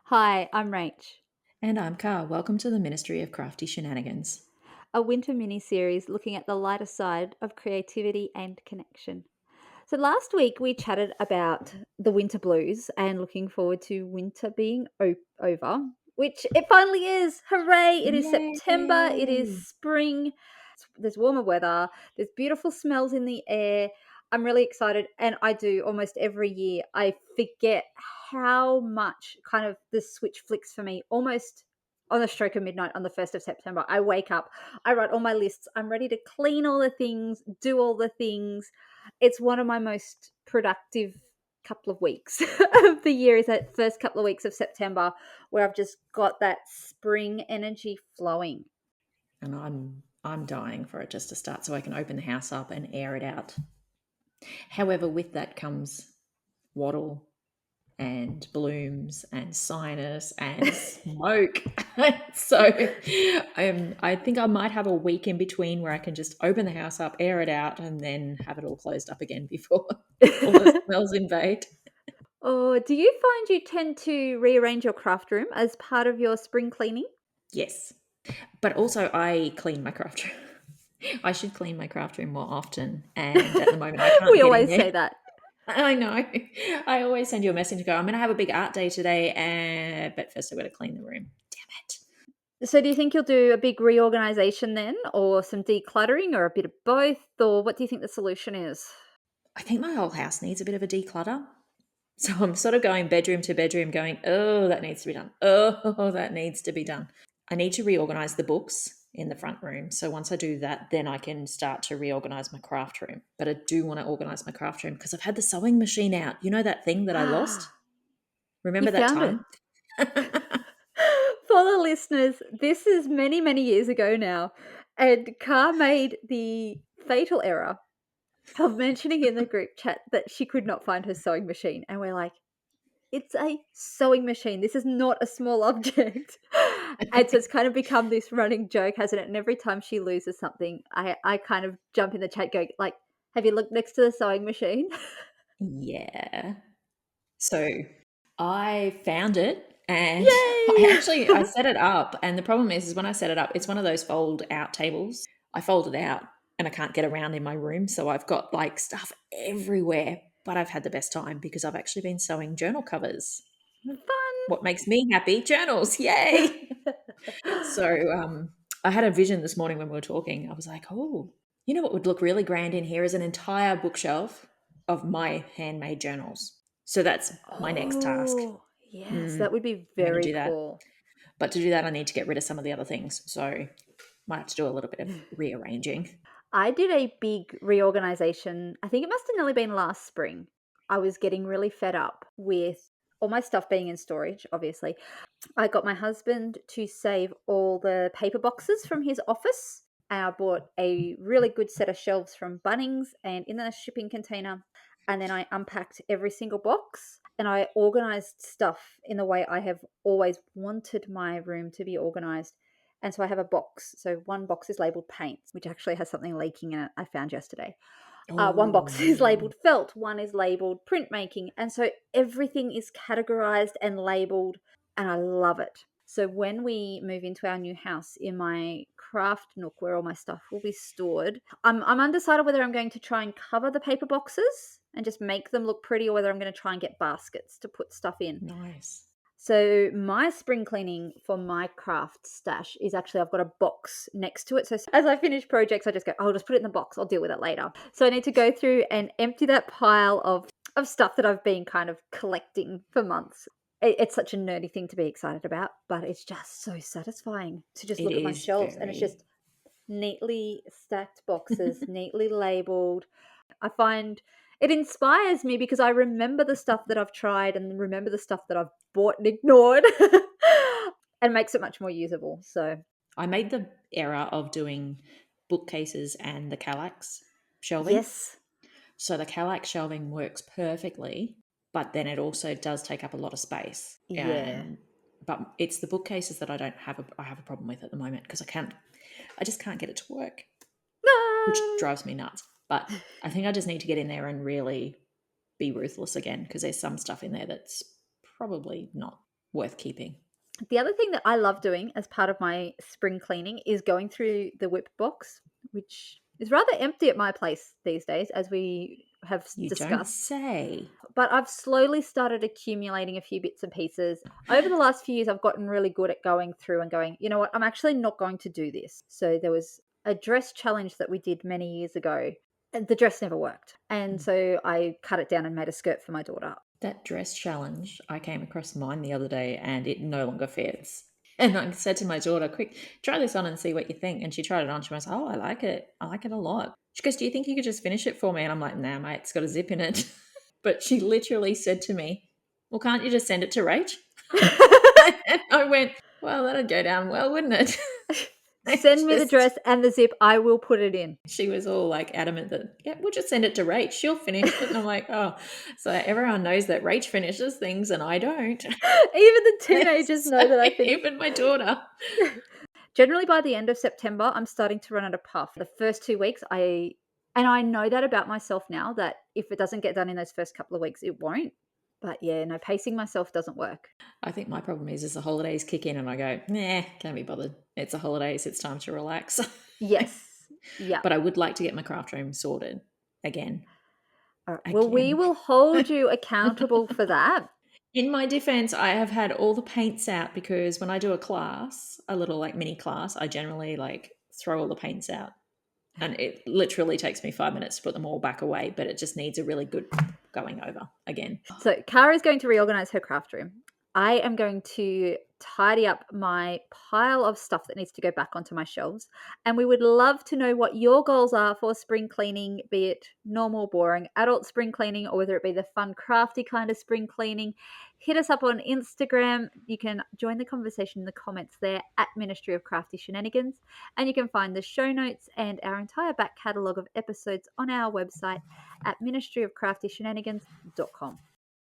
Hi, I'm Rach, And I'm Car. Welcome to the Ministry of Crafty Shenanigans. a winter mini series looking at the lighter side of creativity and connection. So, last week we chatted about the winter blues and looking forward to winter being over, which it finally is. Hooray! It is September, it is Yay! spring, there's warmer weather, there's beautiful smells in the air. I'm really excited, and I do almost every year. I forget how much kind of the switch flicks for me almost on the stroke of midnight on the 1st of September. I wake up, I write all my lists, I'm ready to clean all the things, do all the things. It's one of my most productive couple of weeks of the year is that first couple of weeks of September where I've just got that spring energy flowing. And I'm dying for it just to start so I can open the house up and air it out. However, with that comes wattle and blooms and sinus and smoke. So I think I might have a week in between where I can just open the house up, air it out, and then have it all closed up again before all the smells invade. Oh, do you find you tend to rearrange your craft room as part of your spring cleaning? Yes. But also, I clean my craft room. I should clean my craft room more often, and at the moment, I can't We get in always there. say that. I know. I always send you a message and go, I'm going to have a big art day today, but first I've got to clean the room. Damn it. So do you think you'll do a big reorganization then, or some decluttering, or a bit of both, or what do you think the solution is? I think my whole house needs a bit of a declutter. So I'm sort of going bedroom to bedroom, going, oh, that needs to be done. Oh, that needs to be done. I need to reorganize the books in the front room. So once I do that, then I can start to reorganize my craft room. But I do want to organize my craft room because I've had the sewing machine out. You know that thing that I lost? You Remember that found it. time? For the listeners, this is many, many years ago now, and Car made the fatal error of mentioning in the group chat that she could not find her sewing machine. And we're like, it's a sewing machine. This is not a small object. And so it's kind of become this running joke, hasn't it? And every time she loses something, I kind of jump in the chat, go like, "Have you looked next to the sewing machine?" Yeah. So I found it and Yay! I set it up. And the problem is when I set it up, it's one of those fold out tables. I fold it out and I can't get around in my room. So I've got like stuff everywhere. But I've had the best time because I've actually been sewing journal covers. What makes me happy? Journals. Yay. So I had a vision this morning when we were talking. I was like, oh, you know what would look really grand in here is an entire bookshelf of my handmade journals. So that's my next task. Oh, yes, Mm, that would be I'm going to very do that. cool. But to do that, I need to get rid of some of the other things. So might have to do a little bit of rearranging. I did a big reorganization. I think it must have nearly been last spring. I was getting really fed up with all my stuff being in storage, obviously. I got my husband to save all the paper boxes from his office. And I bought a really good set of shelves from Bunnings and in the shipping container. And then I unpacked every single box and I organized stuff in the way I have always wanted my room to be organized. And so I have a box. So one box is labeled paints, which actually has something leaking in it I found yesterday. One Oh, box is no. labeled felt, one is labeled printmaking. And so everything is categorized and labeled, and I love it. So when we move into our new house in my craft nook where all my stuff will be stored, I'm undecided whether I'm going to try and cover the paper boxes and just make them look pretty or whether I'm going to try and get baskets to put stuff in. Nice. So my spring cleaning for my craft stash is actually I've got a box next to it. So as I finish projects, I just go, I'll just put it in the box. I'll deal with it later. So I need to go through and empty that pile of stuff that I've been kind of collecting for months. It's such a nerdy thing to be excited about, but it's just so satisfying to just It look at my is shelves and it's very. just neatly stacked boxes, neatly labeled. I find it inspires me because I remember the stuff that I've tried and remember the stuff that I've bought and ignored and makes it much more usable. So, I made the error of doing bookcases and the Kallax shelving. yes. So the Kallax shelving works perfectly, but then it also does take up a lot of space. Yeah. And but it's the bookcases that I have a problem with at the moment because I just can't get it to work, which No. drives me nuts. But I think I just need to get in there and really be ruthless again because there's some stuff in there that's probably not. worth keeping. The other thing that I love doing as part of my spring cleaning is going through the whip box, which is rather empty at my place these days, as we have You don't discussed. say. But I've slowly started accumulating a few bits and pieces. Over the last few years, I've gotten really good at going through and going, you know what, I'm actually not going to do this. So there was a dress challenge that we did many years ago, and the dress never worked. And so I cut it down and made a skirt for my daughter. That dress challenge, I came across mine the other day and it no longer fits. And I said to my daughter, quick, try this on and see what you think. And she tried it on. She was, oh, I like it. I like it a lot. She goes, do you think you could just finish it for me? And I'm like, nah, mate, it's got a zip in it. But she literally said to me, well, can't you just send it to Rach? And I went, well, that'd go down well, wouldn't it? Send me the dress and the zip. I will put it in. She was all like adamant that, yeah, we'll just send it to Rach. She'll finish it. And I'm like, oh, so everyone knows that Rach finishes things and I don't. Even the teenagers know that I finish. Even my daughter. Generally, by the end of September, I'm starting to run out of puff. The first 2 weeks, and I know that about myself now, that if it doesn't get done in those first couple of weeks, it won't. But yeah, no, pacing myself doesn't work. I think my problem is the holidays kick in and I go, nah, can't be bothered. It's the holidays. It's time to relax. Yes. Yeah. But I would like to get my craft room sorted again. All right. Well, we Again. will hold you accountable for that. In my defense, I have had all the paints out because when I do a class, a little like mini class, I generally like throw all the paints out. And it literally takes me 5 minutes to put them all back away, but it just needs a really good going over again. So Cara is going to reorganize her craft room. I am going to tidy up my pile of stuff that needs to go back onto my shelves. And we would love to know what your goals are for spring cleaning, be it normal, boring, adult spring cleaning, or whether it be the fun, crafty kind of spring cleaning. Hit us up on Instagram. You can join the conversation in the comments there at Ministry of Crafty Shenanigans. And you can find the show notes and our entire back catalogue of episodes on our website at ministryofcraftyshenanigans.com.